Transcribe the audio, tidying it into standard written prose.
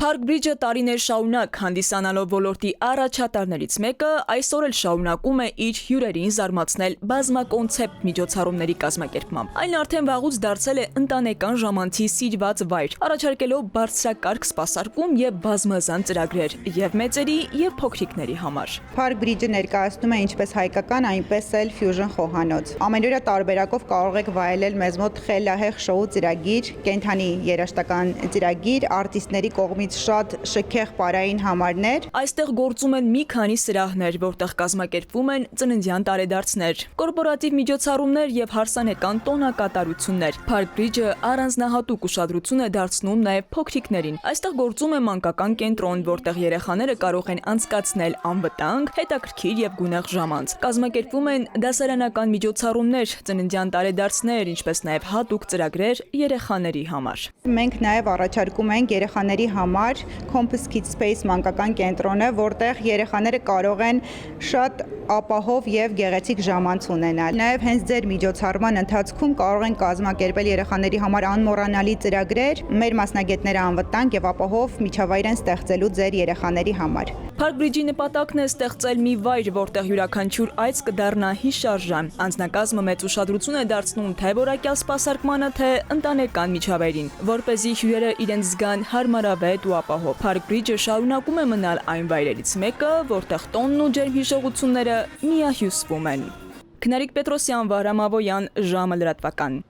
Park Bridge-ը տարիներ շարունակ հանդիսանալով ոլորտի առաջատարներից մեկը, այսօր էլ շարունակում է իր հյուրերին զարմացնել բազմակոնցեպտ միջոցառումների կազմակերպմամբ։ Այն արդեն վաղուց դարձել է ընտանեկան ժամանցի սիրված վայր, առաջարկելով բարձրակարգ սպասարկում եւ բազմազան ծրագրեր եւ մեծերի եւ փոքրիկների համար։ Park Bridge-ը ներկայացնում է ինչպես հայկական, այնպես էլ ֆյուժն խոհանոց։ Ամենօրյա տարբերակով կարող եք վայելել մեզ մոտ խելահեղ շոու ծրագիր, կենդանի երաժշտական ծրագիր, արտիստների կողմից շատ շքեղ պարային համարներ։ Այստեղ գործում են մի քանի սրահներ, որտեղ կազմակերպվում են ծննդյան տարեդարձներ, կորպորատիվ միջոցառումներ եւ հարսանեկան տոնակատարություններ։ Park Bridge-ը առանձնահատուկ ուշադրություն է դարձնում նաեւ փոքրիկներին։ Այստեղ գործում է մանկական կենտրոն, որտեղ երեխաները կարող են անցկացնել անվտանգ, հետաքրքիր եւ գունեղ ժամանց։ Կազմակերպվում են դասարանական միջոցառումներ, ծննդյան տարեդարձներ, ինչպես նաեւ հատուկ ծրագրեր երեխաների համար։ Մենք նաեւ առաջարկում ենք երեխաների համար Compass Kids Space մանկական կենտրոնը, որտեղ երեխաները կարող են շատ ապահով եւ գեղեցիկ ժամանց ունենալ։ Նաեւ հենց ձեր միջոցառման ընթացքում կարող են կազմակերպել երեխաների համար անմոռանալի ծրագրեր, մեր մասնագետները անվտանգ եւ ապահով միջավայր են ստեղծելու ձեր երեխաների համար։ Park Bridge-ի նպատակն է ստեղծել մի վայր, որտեղ յուրաքանչյուր այց կդառնա հիշարժան։ Անձնակազմը մեծ ուշադրություն է դարձնում թե որակյալ սպասարկմանը, թե ընտանեկան միջավայրին, որպեսզի հյուրերը իրենց զգան հարմարավետ ու ապահով։ Park Bridge-ը շարունակում է մնալ այն վայրերից մեկը, որտեղ տոնն ու ջերմ հիշողությունները միահյուսվում են։ Քնարիկ Պետրոսյան, Վահրամ Ավոյան, ժամը լրատվական։